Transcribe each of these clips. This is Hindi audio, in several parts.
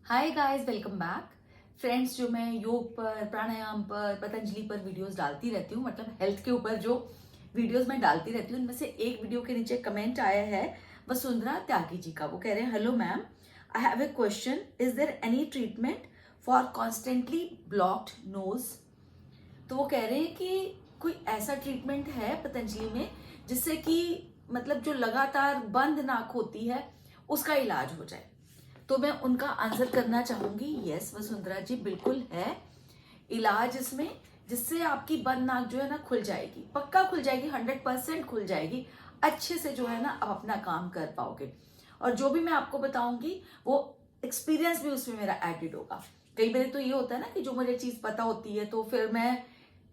Hi guys, welcome back friends. जो मैं योग पर, प्राणायाम पर, पतंजलि पर वीडियोस डालती रहती हूँ, मतलब हेल्थ के ऊपर जो वीडियोस मैं डालती रहती हूँ, उनमें से एक वीडियो के नीचे कमेंट आया है वसुंधरा त्यागी जी का। वो कह रहे हैं, hello ma'am, I have a question, is there any treatment for constantly blocked nose? तो वो कह रहे हैं कि कोई ऐसा ट्रीटमेंट है पतंजलि में जिससे कि मतलब जो लगातार बंद नाक होती है उसका इलाज हो जाए। तो मैं उनका आंसर करना चाहूंगी, यस वसुंधरा जी, बिल्कुल है इलाज इसमें, जिससे आपकी बंद नाक जो है ना खुल जाएगी, पक्का खुल जाएगी, 100% खुल जाएगी। अच्छे से जो है ना आप अपना काम कर पाओगे। और जो भी मैं आपको बताऊंगी वो एक्सपीरियंस भी उसमें मेरा एडेड होगा। कई बार तो ये होता है ना कि जो मुझे चीज पता होती है तो फिर मैं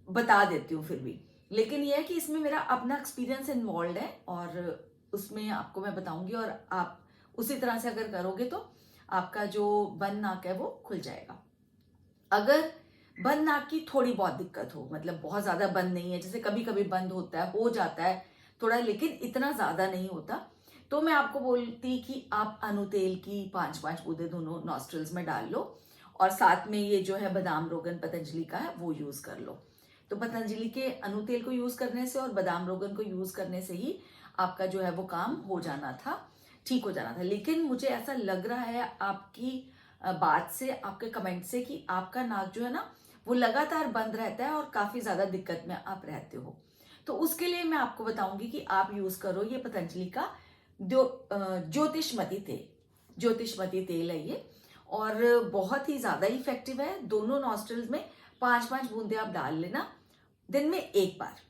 बता देती हूँ फिर भी, लेकिन ये है कि इसमें मेरा अपना एक्सपीरियंस इन्वॉल्व है और उसमें आपको मैं बताऊंगी और आप उसी तरह से अगर करोगे तो आपका जो बंद नाक है वो खुल जाएगा। अगर बंद नाक की थोड़ी बहुत दिक्कत हो, मतलब बहुत ज्यादा बंद नहीं है, जैसे कभी कभी बंद होता है, हो जाता है थोड़ा, लेकिन इतना ज्यादा नहीं होता, तो मैं आपको बोलती कि आप अनुतेल की 5-5 बूंदे दोनों नॉस्ट्रल्स में डाल लो और साथ में ये जो है बादाम रोगन पतंजलि का है वो यूज कर लो। तो पतंजलि के अनुतेल को यूज करने से और बादाम रोगन को यूज करने से ही आपका जो है वो काम हो जाना था, ठीक हो जाना था। लेकिन मुझे ऐसा लग रहा है आपकी बात से, आपके कमेंट से, कि आपका नाक जो है ना वो लगातार बंद रहता है और काफी ज्यादा दिक्कत में आप रहते हो। तो उसके लिए मैं आपको बताऊंगी कि आप यूज करो ये पतंजलि का ज्योतिषमती तेल। ज्योतिषमती तेल है ये और बहुत ही ज्यादा इफेक्टिव है। दोनों नॉस्ट्रल्स में 5-5 बूंदे आप डाल लेना दिन में एक बार।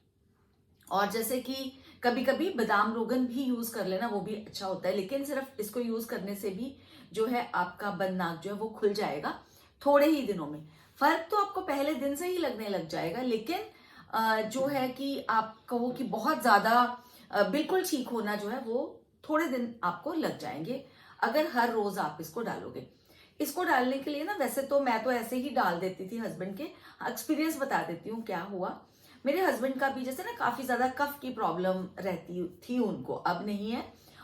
और जैसे कि कभी कभी बादाम रोगन भी यूज कर लेना, वो भी अच्छा होता है, लेकिन सिर्फ इसको यूज करने से भी जो है आपका बंद नाक जो है वो खुल जाएगा थोड़े ही दिनों में। फर्क तो आपको पहले दिन से ही लगने लग जाएगा, लेकिन जो है कि आप कहो कि बहुत ज्यादा बिल्कुल ठीक होना जो है वो थोड़े दिन आपको लग जाएंगे अगर हर रोज आप इसको डालोगे। इसको डालने के लिए ना, वैसे तो मैं तो ऐसे ही डाल देती थी हस्बैंड के, एक्सपीरियंस बता देती हूँ क्या हुआ। मेरे हस्बैंड का भी जैसे ना काफी ज्यादा कफ की प्रॉब्लम रहती थी उनको, अब नहीं है,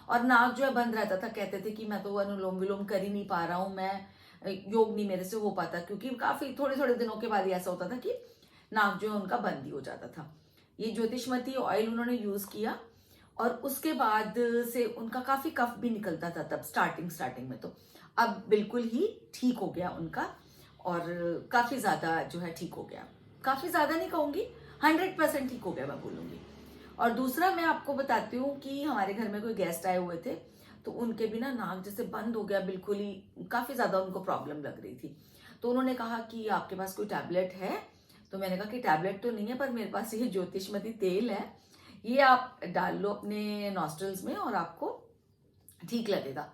और नाक जो है बंद रहता था। कहते थे कि मैं तो अनुलोम विलोम कर ही नहीं पा रहा हूँ, मैं योग नहीं मेरे से हो पाता, क्योंकि काफी थोड़े थोड़े दिनों के बाद ही ऐसा होता था कि नाक जो है उनका बंद ही हो जाता था। ये ज्योतिषमती ऑयल उन्होंने यूज किया और उसके बाद से उनका काफी कफ भी निकलता था तब स्टार्टिंग में। तो अब बिल्कुल ही ठीक हो गया उनका और काफी ज्यादा जो है ठीक हो गया। काफी ज्यादा नहीं कहूंगी, 100% ठीक हो गया मैं बोलूंगी। और दूसरा मैं आपको बताती हूँ कि हमारे घर में कोई गेस्ट आए हुए थे, तो उनके भी ना नाक जैसे बंद हो गया बिल्कुल ही, काफी ज्यादा उनको प्रॉब्लम लग रही थी। तो उन्होंने कहा कि आपके पास कोई टैबलेट है? तो मैंने कहा कि टैबलेट तो नहीं है, पर मेरे पास ये ज्योतिषमती तेल है, ये आप डाल लो अपने नॉस्ट्रल्स में और आपको ठीक लगेगा।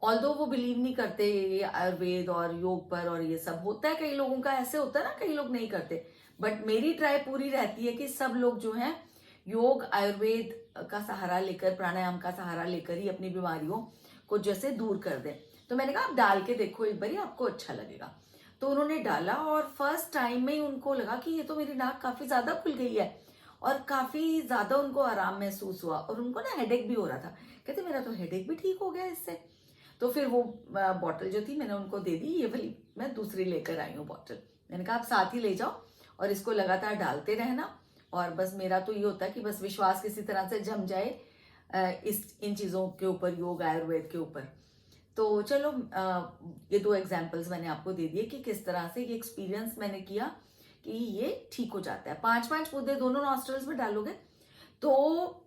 ऑल्दो वो बिलीव नहीं करते ये आयुर्वेद और योग पर, और ये सब होता है कई लोगों का, ऐसे होता है ना, कई लोग नहीं करते, बट मेरी ट्राई पूरी रहती है कि सब लोग जो है योग आयुर्वेद का सहारा लेकर, प्राणायाम का सहारा लेकर ही अपनी बीमारियों को जैसे दूर कर दें। तो मैंने कहा आप डाल के देखो एक बार, आपको अच्छा लगेगा। तो उन्होंने डाला और फर्स्ट टाइम में ही उनको लगा कि ये तो मेरी नाक काफी ज्यादा खुल गई है और काफी ज्यादा उनको आराम महसूस हुआ, और उनको ना हेडेक भी हो रहा था। कहते मेरा तो हेडेक भी ठीक हो गया इससे। तो फिर वो बॉटल जो थी मैंने उनको दे दी, ये वाली मैं दूसरी लेकर आई हूँ बॉटल। मैंने कहा आप साथ ही ले जाओ और इसको लगातार डालते रहना। और बस मेरा तो ये होता है कि बस विश्वास किसी तरह से जम जाए इस इन चीजों के ऊपर, योग आयुर्वेद के ऊपर। तो चलो ये 2 एग्जाम्पल्स मैंने आपको दे दिए कि किस तरह से ये एक्सपीरियंस मैंने किया कि ये ठीक हो जाता है। 5-5 बूंदे दोनों नॉस्ट्रल्स में डालोगे तो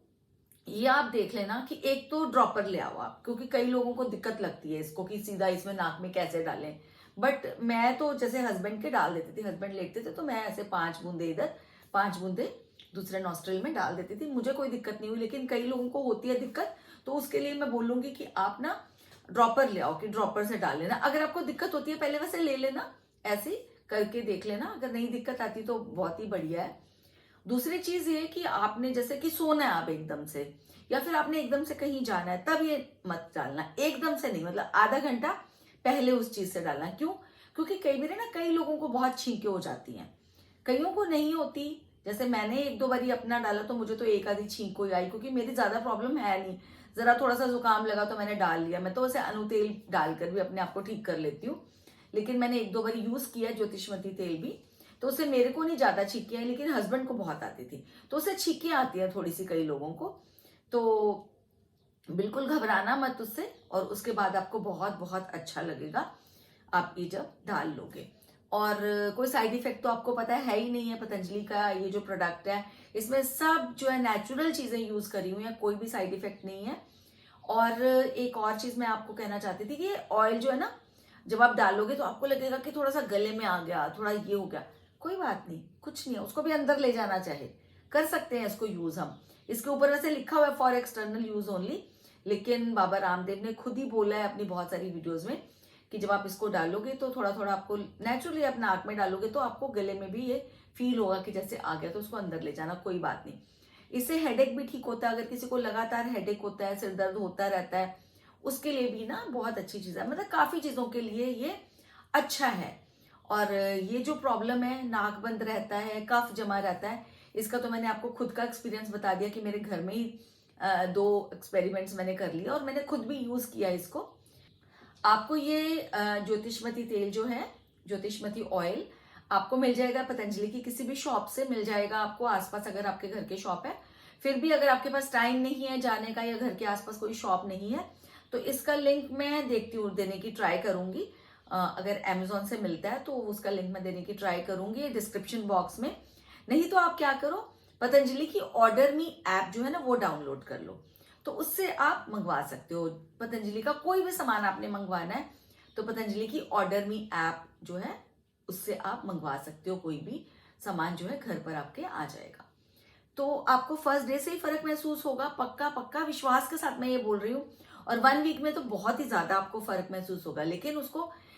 ये आप देख लेना कि एक तो ड्रॉपर ले आओ आप, क्योंकि कई लोगों को दिक्कत लगती है इसको कि सीधा इसमें नाक में कैसे डालें। बट मैं तो जैसे हस्बैंड के डाल देती थी, हस्बैंड लेटते थे तो मैं ऐसे 5 बूंदे इधर, 5 बूंदे दूसरे नॉस्ट्रल में डाल देती थी, मुझे कोई दिक्कत नहीं हुई। लेकिन कई लोगों को होती है दिक्कत, तो उसके लिए मैं बोलूंगी कि आप ना ड्रॉपर ले आओ, कि ड्रॉपर से डाल लेना। अगर आपको दिक्कत होती है पहले वैसे ले लेना, ऐसे करके देख लेना, अगर नहीं दिक्कत आती तो बहुत ही बढ़िया है। दूसरी चीज ये कि आपने जैसे कि सोना है आप एकदम से, या फिर आपने एकदम से कहीं जाना है, तब ये मत डालना, एकदम से नहीं, मतलब आधा घंटा पहले उस चीज से डालना। क्यों? क्योंकि कई बार ना कई लोगों को बहुत छींके हो जाती हैं, कईयों को नहीं होती। जैसे मैंने 1-2 बारी अपना डाला तो मुझे तो एक आधी छींक कोई आई, क्योंकि मेरी ज्यादा प्रॉब्लम है नहीं, जरा थोड़ा सा जुकाम लगा तो मैंने डाल लिया। मैं तो वैसे अनु तेल डालकर भी अपने आप को ठीक कर लेती हूँ, लेकिन मैंने 1-2 बार यूज किया ज्योतिषमती तेल भी, तो उससे मेरे को नहीं ज्यादा छींकियां, लेकिन हस्बैंड को बहुत आती थी। तो उससे छींकियां आती है थोड़ी सी कई लोगों को, तो बिल्कुल घबराना मत उससे, और उसके बाद आपको बहुत बहुत अच्छा लगेगा आप ये जब डाल लोगे। और कोई साइड इफेक्ट तो आपको पता है ही नहीं है। पतंजलि का ये जो प्रोडक्ट है इसमें सब जो है नेचुरल चीजें यूज करी हुई है, कोई भी साइड इफेक्ट नहीं है। और एक और चीज मैं आपको कहना चाहती थी कि ऑयल जो है ना, जब आप डालोगे तो आपको लगेगा कि थोड़ा सा गले में आ गया, थोड़ा ये हो गया, कोई बात नहीं, कुछ नहीं है, उसको भी अंदर ले जाना चाहे कर सकते हैं इसको यूज हम। इसके ऊपर वैसे लिखा हुआ है फॉर एक्सटर्नल यूज ओनली, लेकिन बाबा रामदेव ने खुद ही बोला है अपनी बहुत सारी वीडियोज में कि जब आप इसको डालोगे तो थोड़ा थोड़ा आपको नेचुरली अपना नाक में डालोगे तो आपको गले में भी ये फील होगा कि जैसे आ गया, तो उसको अंदर ले जाना, कोई बात नहीं। इससे हेडेक भी ठीक होता है। अगर किसी को लगातार हेडेक होता है, सिर दर्द होता रहता है, उसके लिए भी ना बहुत अच्छी चीज है। मतलब काफी चीजों के लिए ये अच्छा है। और ये जो प्रॉब्लम है, नाक बंद रहता है, कफ जमा रहता है, इसका तो मैंने आपको खुद का एक्सपीरियंस बता दिया कि मेरे घर में ही 2 एक्सपेरिमेंट्स मैंने कर लिए और मैंने खुद भी यूज किया इसको। आपको ये ज्योतिषमती तेल जो है, ज्योतिषमती ऑयल, आपको मिल जाएगा पतंजलि की किसी भी शॉप से मिल जाएगा आपको आसपास, अगर आपके घर के शॉप है। फिर भी अगर आपके पास टाइम नहीं है जाने का या घर के आसपास कोई शॉप नहीं है, तो इसका लिंक मैं देखती हूँ, देने की ट्राई करूंगी। अगर अमेजोन से मिलता है तो उसका लिंक मैं देने की ट्राई करूंगी डिस्क्रिप्शन बॉक्स में। नहीं तो आप क्या करो, पतंजलि की ऑर्डर मी ऐप जो है ना वो डाउनलोड कर लो, तो उससे आप मंगवा सकते हो। पतंजलि का कोई भी सामान आपने मंगवाना है तो पतंजलि की ऑर्डर मी ऐप जो है उससे आप मंगवा सकते हो, कोई भी सामान जो है घर पर आपके आ जाएगा। तो आपको फर्स्ट डे से ही फर्क महसूस होगा, पक्का पक्का विश्वास के साथ मैं ये बोल रही हूँ। और 1 वीक में तो बहुत ही ज्यादा आपको फर्क महसूस होगा, लेकिन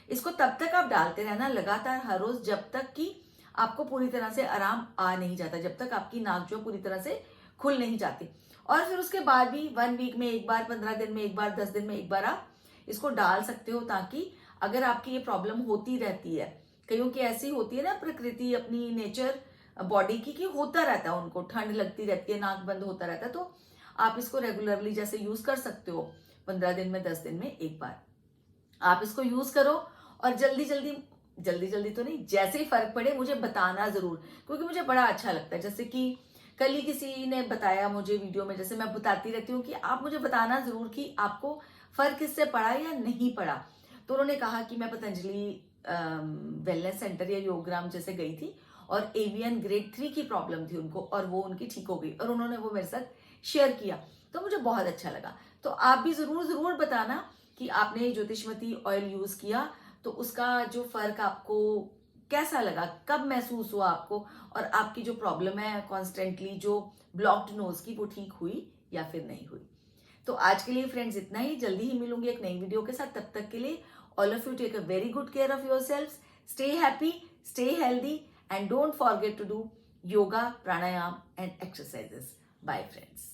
इसको तब तक आप डालते रहना लगातार हर रोज, जब तक कि आपको पूरी तरह से आराम आ नहीं जाता, जब तक आपकी नाक जो पूरी तरह से खुल नहीं जाती। और फिर उसके बाद भी 1 वीक में एक बार, 15 दिन में एक बार, 10 दिन में एक बार आप इसको डाल सकते हो, ताकि अगर आपकी ये प्रॉब्लम होती रहती है, कईयों की ऐसी होती है ना प्रकृति, अपनी नेचर बॉडी की होता रहता है, उनको ठंड लगती रहती है, नाक बंद होता रहता है, तो आप इसको रेगुलरली जैसे यूज कर सकते हो, 15 दिन में, 10 दिन में एक बार आप इसको यूज करो। और जल्दी जल्दी, जल्दी जल्दी तो नहीं, जैसे ही फर्क पड़े मुझे बताना जरूर, क्योंकि मुझे बड़ा अच्छा लगता है। जैसे कि कल ही किसी ने बताया मुझे वीडियो में, जैसे मैं बताती रहती हूँ कि आप मुझे बताना जरूर कि आपको फर्क इससे पड़ा या नहीं पड़ा। तो उन्होंने कहा कि मैं पतंजलि वेलनेस सेंटर या योगग्राम जैसे गई थी और एवियन ग्रेड 3 की प्रॉब्लम थी उनको, और वो उनकी ठीक हो गई, और उन्होंने वो मेरे साथ शेयर किया, तो मुझे बहुत अच्छा लगा। तो आप भी जरूर जरूर बताना कि आपने ज्योतिषमती ऑयल यूज किया तो उसका जो फर्क आपको कैसा लगा, कब महसूस हुआ आपको, और आपकी जो प्रॉब्लम है कॉन्स्टेंटली जो ब्लॉक्ड नोज की, वो ठीक हुई या फिर नहीं हुई। तो आज के लिए फ्रेंड्स इतना ही, जल्दी ही मिलूंगी एक नई वीडियो के साथ। तब तक के लिए all of you take a very good care of yourselves, stay happy, stay healthy, and don't forget to do yoga, pranayama and exercises. Bye friends.